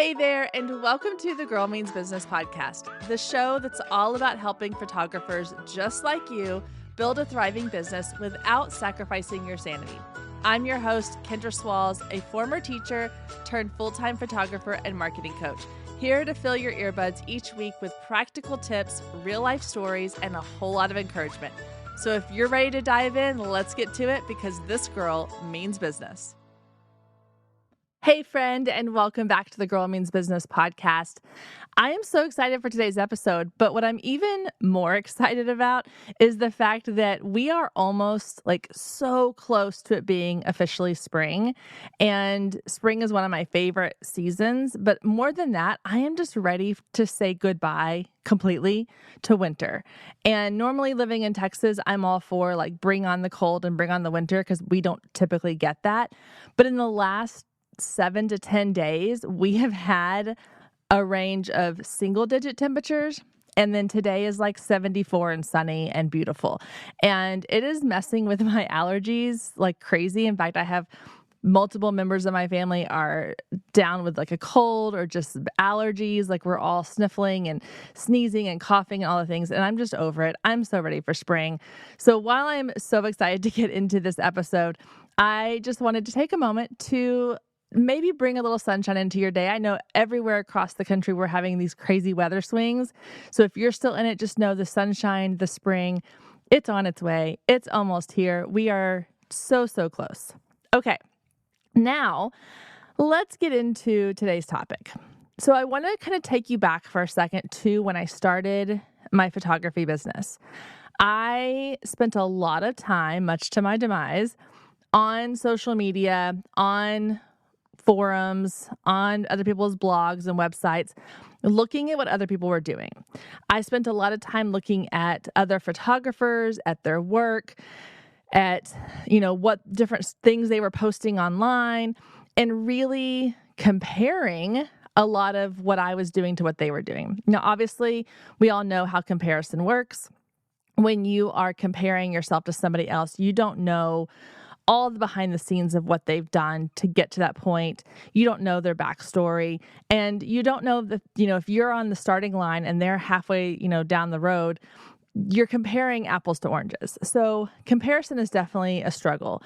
Hey there, and welcome to the Girl Means Business podcast, the show that's all about helping photographers just like you build a thriving business without sacrificing your sanity. I'm your host, Kendra Swalls, a former teacher turned full-time photographer and marketing coach, here to fill your earbuds each week with practical tips, real-life stories, and a whole lot of encouragement. So if you're ready to dive in, let's get to it because this girl means business. Hey friend, and welcome back to the Girl Means Business podcast. I am so excited for today's episode, but what I'm even more excited about is the fact that we are almost so close to it being officially spring. And spring is one of my favorite seasons, but more than that, I am just ready to say goodbye completely to winter. And normally living in Texas, I'm all for bring on the cold and bring on the winter because we don't typically get that. But in the last 7 to 10 days, we have had a range of single-digit temperatures, and then today is 74 and sunny and beautiful. And it is messing with my allergies like crazy. In fact, I have multiple members of my family are down with a cold or just allergies. We're all sniffling and sneezing and coughing and all the things. And I'm just over it. I'm so ready for spring. So while I'm so excited to get into this episode, I just wanted to take a moment to maybe bring a little sunshine into your day. I know everywhere across the country, we're having these crazy weather swings. So if you're still in it, just know the sunshine, the spring, it's on its way. It's almost here. We are so close. Okay. Now, let's get into today's topic. So I want to kind of take you back for a second to when I started my photography business. I spent a lot of time, much to my demise, on social media, on forums, on other people's blogs and websites, looking at what other people were doing. I spent a lot of time looking at other photographers, at their work, at, what different things they were posting online, and really comparing a lot of what I was doing to what they were doing. Now, obviously, we all know how comparison works. When you are comparing yourself to somebody else, you don't know all the behind the scenes of what they've done to get to that point. You don't know their backstory, and you don't know that, if you're on the starting line and they're halfway, down the road, you're comparing apples to oranges. So comparison is definitely a struggle.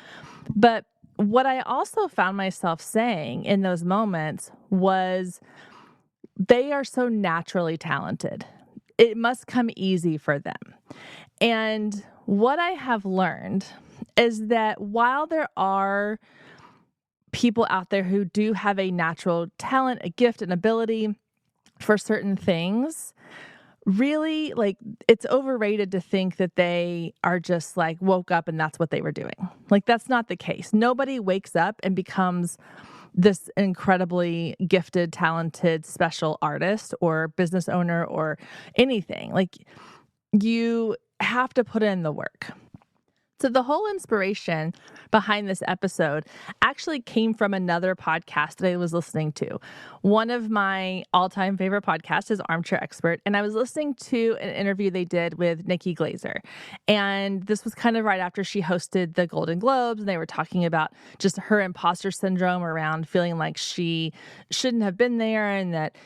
But what I also found myself saying in those moments was they are so naturally talented. It must come easy for them. And what I have learned is that while there are people out there who do have a natural talent, a gift, an ability for certain things, really, it's overrated to think that they are just woke up and that's what they were doing. That's not the case. Nobody wakes up and becomes this incredibly gifted, talented, special artist or business owner or anything. You have to put in the work. So the whole inspiration behind this episode actually came from another podcast that I was listening to. One of my all-time favorite podcasts is Armchair Expert, and I was listening to an interview they did with Nikki Glaser. And this was kind of right after she hosted the Golden Globes, and they were talking about just her imposter syndrome around feeling like she shouldn't have been there, and that,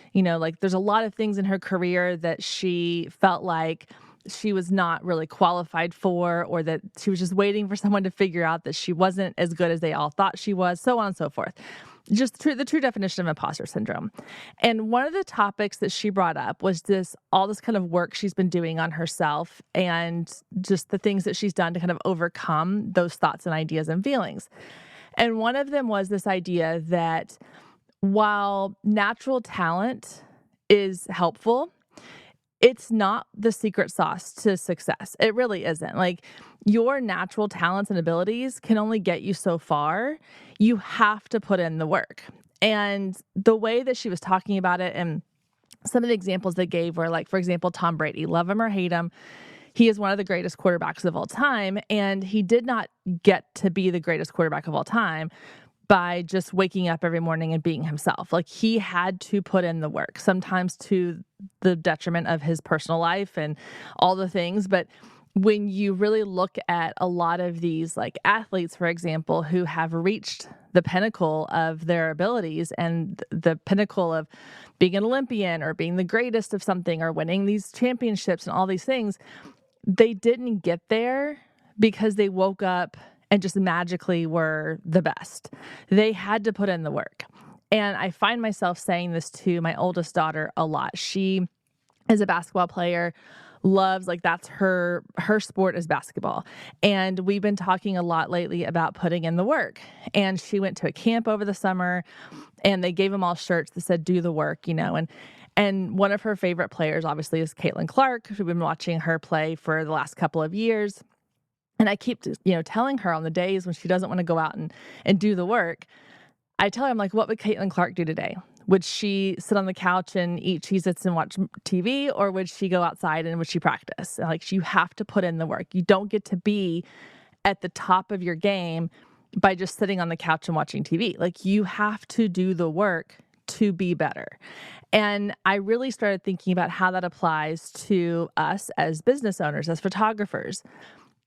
there's a lot of things in her career that she felt like she was not really qualified for, or that she was just waiting for someone to figure out that she wasn't as good as they all thought she was, so on and so forth. Just the true definition of imposter syndrome. And one of the topics that she brought up was all this kind of work she's been doing on herself and just the things that she's done to kind of overcome those thoughts and ideas and feelings. And one of them was this idea that while natural talent is helpful, it's not the secret sauce to success. It really isn't. Your natural talents and abilities can only get you so far. You have to put in the work. And the way that she was talking about it, and some of the examples they gave were for example, Tom Brady. Love him or hate him, he is one of the greatest quarterbacks of all time. And he did not get to be the greatest quarterback of all time by just waking up every morning and being himself. He had to put in the work, sometimes to the detriment of his personal life and all the things. But when you really look at a lot of these like athletes, for example, who have reached the pinnacle of their abilities and the pinnacle of being an Olympian or being the greatest of something or winning these championships and all these things, they didn't get there because they woke up and just magically were the best. They had to put in the work. And I find myself saying this to my oldest daughter a lot. She is a basketball player, loves, like, that's her sport is basketball. And we've been talking a lot lately about putting in the work. And she went to a camp over the summer and they gave them all shirts that said, do the work, and one of her favorite players obviously is Caitlin Clark. We've been watching her play for the last couple of years. And I keep, telling her on the days when she doesn't want to go out and do the work, I tell her, I'm like, what would Caitlin Clark do today? Would she sit on the couch and eat Cheez-Its and watch TV, or would she go outside and would she practice? Like, you have to put in the work. You don't get to be at the top of your game by just sitting on the couch and watching TV. Like, you have to do the work to be better. And I really started thinking about how that applies to us as business owners, as photographers.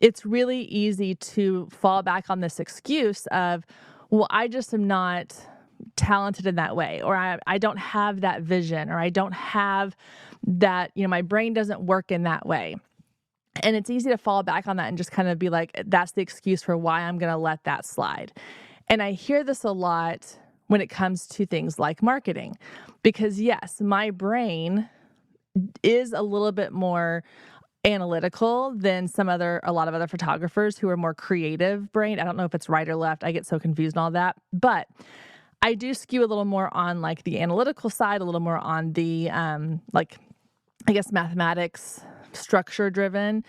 It's really easy to fall back on this excuse of, well, I just am not talented in that way, or I don't have that vision, or I don't have that, my brain doesn't work in that way. And it's easy to fall back on that and just kind of be like, that's the excuse for why I'm going to let that slide. And I hear this a lot when it comes to things like marketing, because yes, my brain is a little bit more analytical than a lot of other photographers who are more creative brain. I don't know if it's right or left. I get so confused and all that, but I do skew a little more on like the analytical side, a little more on the, mathematics, structure driven.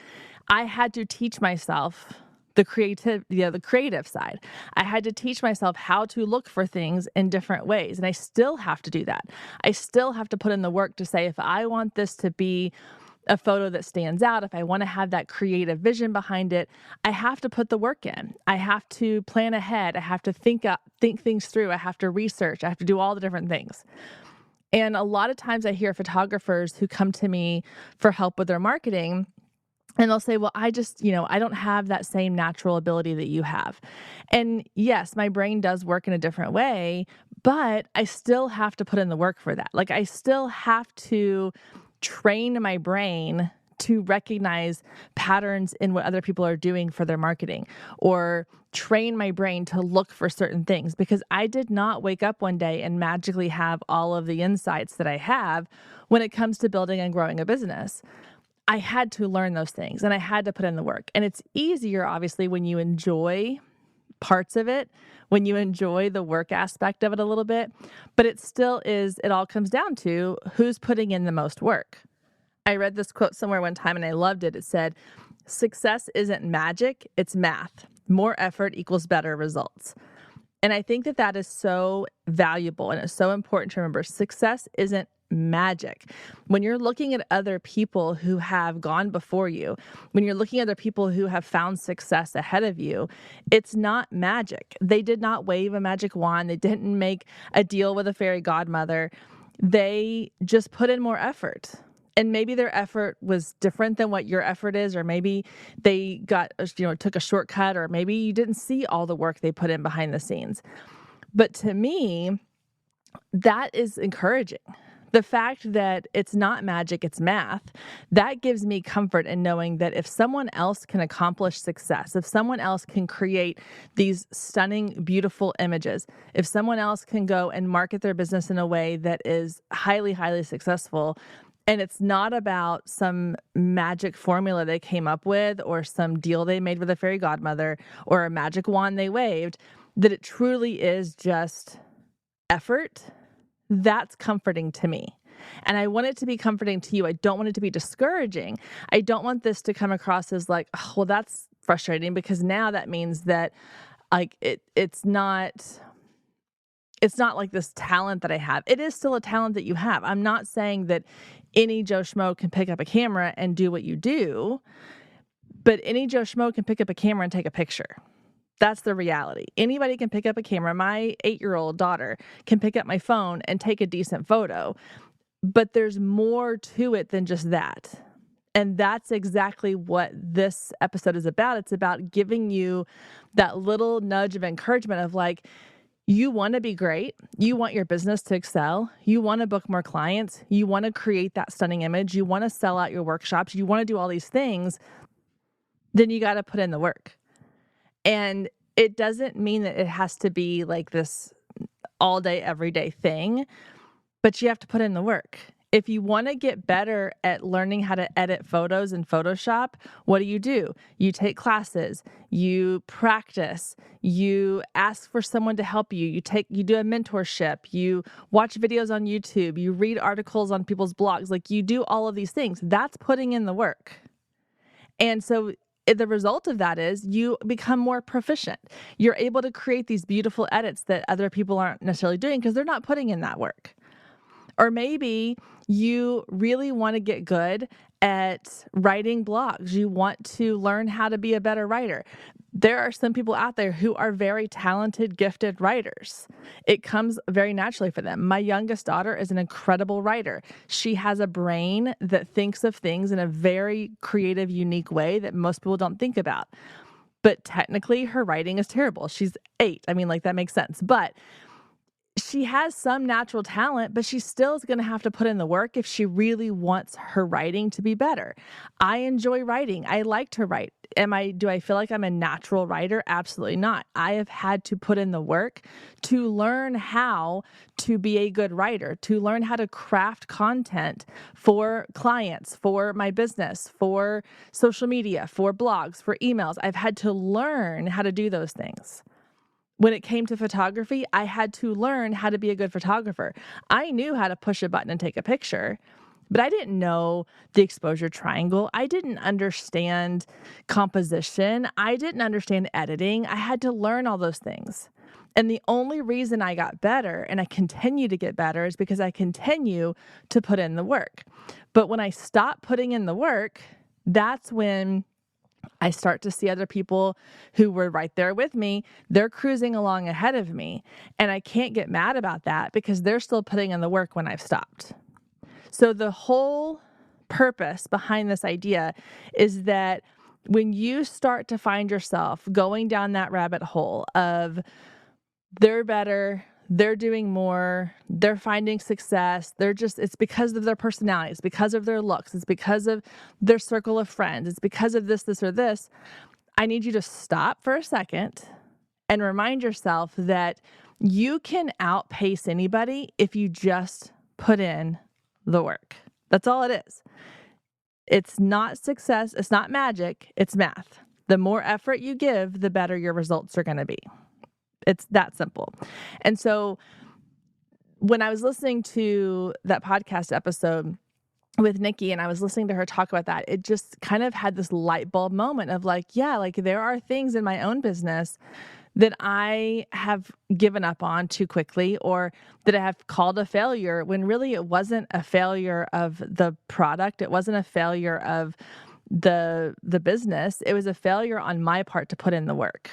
I had to teach myself the creative side. I had to teach myself how to look for things in different ways. And I still have to do that. I still have to put in the work to say, if I want this to be a photo that stands out, if I want to have that creative vision behind it, I have to put the work in. I have to plan ahead. I have to think things through. I have to research. I have to do all the different things. And a lot of times I hear photographers who come to me for help with their marketing, and they'll say, well, I just, I don't have that same natural ability that you have. And yes, my brain does work in a different way, but I still have to put in the work for that. Like, I still have to train my brain to recognize patterns in what other people are doing for their marketing, or train my brain to look for certain things, because I did not wake up one day and magically have all of the insights that I have when it comes to building and growing a business. I had to learn those things and I had to put in the work. And it's easier, obviously, when you enjoy parts of it, when you enjoy the work aspect of it a little bit, but it all comes down to who's putting in the most work. I read this quote somewhere one time and I loved it. It said, success isn't magic, it's math. More effort equals better results. And I think that is so valuable and it's so important to remember. Success isn't magic. When you're looking at other people who have gone before you, when you're looking at other people who have found success ahead of you, it's not magic. They did not wave a magic wand. They didn't make a deal with a fairy godmother. They just put in more effort. And maybe their effort was different than what your effort is, or maybe they took a shortcut, or maybe you didn't see all the work they put in behind the scenes. But to me, that is encouraging. The fact that it's not magic, it's math, that gives me comfort in knowing that if someone else can accomplish success, if someone else can create these stunning, beautiful images, if someone else can go and market their business in a way that is highly, highly successful, and it's not about some magic formula they came up with, or some deal they made with a fairy godmother, or a magic wand they waved, that it truly is just effort, that's comforting to me. And I want it to be comforting to you. I don't want it to be discouraging. I don't want this to come across as like, oh, well, that's frustrating, because now that means that like it's not like this talent that I have. It is still a talent that you have. I'm not saying that any Joe Schmo can pick up a camera and do what you do, but any Joe Schmo can pick up a camera and take a picture. That's the reality. Anybody can pick up a camera. My 8-year-old daughter can pick up my phone and take a decent photo, but there's more to it than just that. And that's exactly what this episode is about. It's about giving you that little nudge of encouragement of like, you want to be great. You want your business to excel. You want to book more clients. You want to create that stunning image. You want to sell out your workshops. You want to do all these things. Then you got to put in the work. And it doesn't mean that it has to be like this all day, everyday thing, but you have to put in the work. If you want to get better at learning how to edit photos in Photoshop, what do? You take classes, you practice, you ask for someone to help you, you do a mentorship, you watch videos on YouTube, you read articles on people's blogs, like you do all of these things. That's putting in the work. And so the result of that is you become more proficient. You're able to create these beautiful edits that other people aren't necessarily doing because they're not putting in that work. Or maybe you really want to get good at writing blogs. You want to learn how to be a better writer. There are some people out there who are very talented, gifted writers. It comes very naturally for them. My youngest daughter is an incredible writer. She has a brain that thinks of things in a very creative, unique way that most people don't think about. But technically, her writing is terrible. She's 8. I mean, like, that makes sense. But she has some natural talent, but she still is going to have to put in the work if she really wants her writing to be better. I enjoy writing. I like to write. Do I feel like I'm a natural writer? Absolutely not. I have had to put in the work to learn how to be a good writer, to learn how to craft content for clients, for my business, for social media, for blogs, for emails. I've had to learn how to do those things. When it came to photography, I had to learn how to be a good photographer. I knew how to push a button and take a picture, but I didn't know the exposure triangle. I didn't understand composition. I didn't understand editing. I had to learn all those things. And the only reason I got better and I continue to get better is because I continue to put in the work. But when I stop putting in the work, that's when I start to see other people who were right there with me. They're cruising along ahead of me. And I can't get mad about that because they're still putting in the work when I've stopped. So the whole purpose behind this idea is that when you start to find yourself going down that rabbit hole of they're better, they're doing more, they're finding success, it's because of their personality, it's because of their looks, it's because of their circle of friends, it's because of this, or this, I need you to stop for a second and remind yourself that you can outpace anybody if you just put in the work. That's all it is. It's not success, it's not magic, it's math. The more effort you give, the better your results are going to be. It's that simple. And so when I was listening to that podcast episode with Nikki and I was listening to her talk about that, it just kind of had this light bulb moment of like, yeah, like there are things in my own business that I have given up on too quickly or that I have called a failure when really it wasn't a failure of the product. It wasn't a failure of the business. It was a failure on my part to put in the work.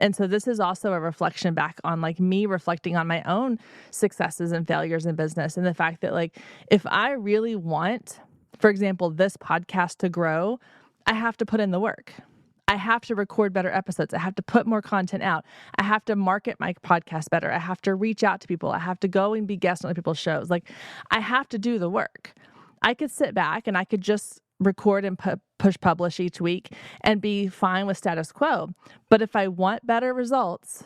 And so this is also a reflection back on like me reflecting on my own successes and failures in business and the fact that like, if I really want, for example, this podcast to grow, I have to put in the work. I have to record better episodes. I have to put more content out. I have to market my podcast better. I have to reach out to people. I have to go and be guests on other people's shows. Like I have to do the work. I could sit back and I could just record and push publish each week and be fine with status quo. But if I want better results,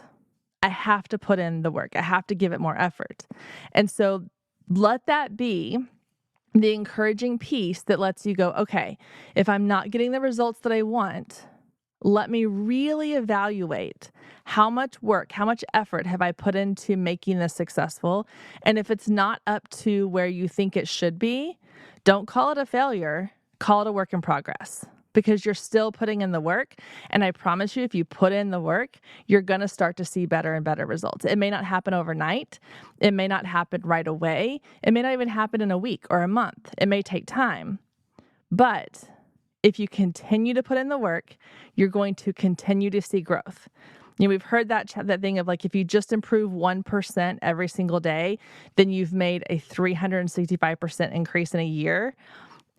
I have to put in the work. I have to give it more effort. And so let that be the encouraging piece that lets you go, okay, if I'm not getting the results that I want, let me really evaluate how much work, how much effort have I put into making this successful? And if it's not up to where you think it should be, don't call it a failure. Call it a work in progress because you're still putting in the work. And I promise you, if you put in the work, you're going to start to see better and better results. It may not happen overnight. It may not happen right away. It may not even happen in a week or a month. It may take time. But if you continue to put in the work, you're going to continue to see growth. You know, we've heard that thing of like, if you just improve 1% every single day, then you've made a 365% increase in a year.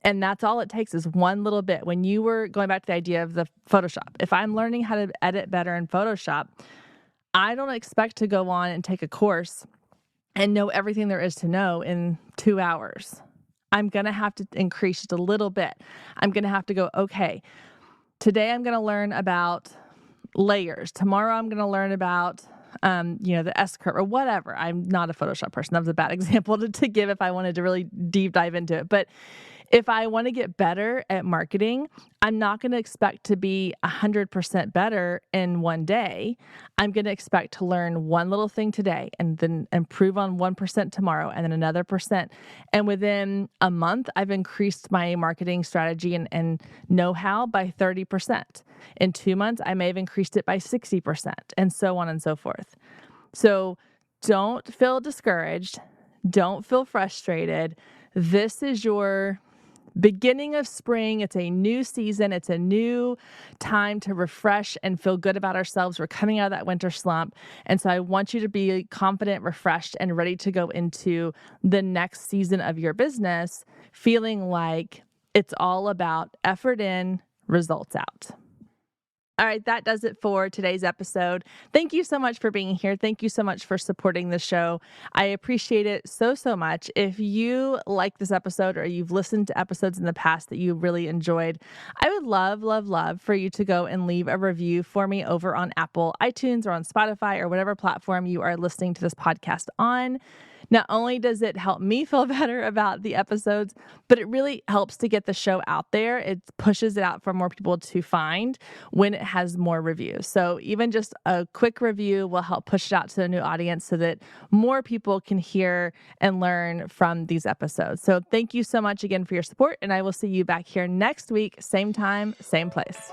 And that's all it takes is one little bit. When you were going back to the idea of the Photoshop, if I'm learning how to edit better in Photoshop, I don't expect to go on and take a course and know everything there is to know in 2 hours. I'm going to have to increase just a little bit. I'm going to have to go, okay, today I'm going to learn about layers. Tomorrow I'm going to learn about, the S curve or whatever. I'm not a Photoshop person. That was a bad example to give if I wanted to really deep dive into it. But if I want to get better at marketing, I'm not going to expect to be 100% better in one day. I'm going to expect to learn one little thing today and then improve on 1% tomorrow and then another percent. And within a month, I've increased my marketing strategy and know-how by 30%. In 2 months, I may have increased it by 60% and so on and so forth. So don't feel discouraged. Don't feel frustrated. This is your beginning of spring. It's a new season. It's a new time to refresh and feel good about ourselves. We're coming out of that winter slump. And so I want you to be confident, refreshed, and ready to go into the next season of your business, feeling like it's all about effort in, results out. All right, that does it for today's episode. Thank you so much for being here. Thank you so much for supporting the show. I appreciate it so, so much. If you like this episode or you've listened to episodes in the past that you really enjoyed, I would love, love, love for you to go and leave a review for me over on Apple iTunes or on Spotify or whatever platform you are listening to this podcast on. Not only does it help me feel better about the episodes, but it really helps to get the show out there. It pushes it out for more people to find when it has more reviews. So even just a quick review will help push it out to a new audience so that more people can hear and learn from these episodes. So thank you so much again for your support, and I will see you back here next week, same time, same place.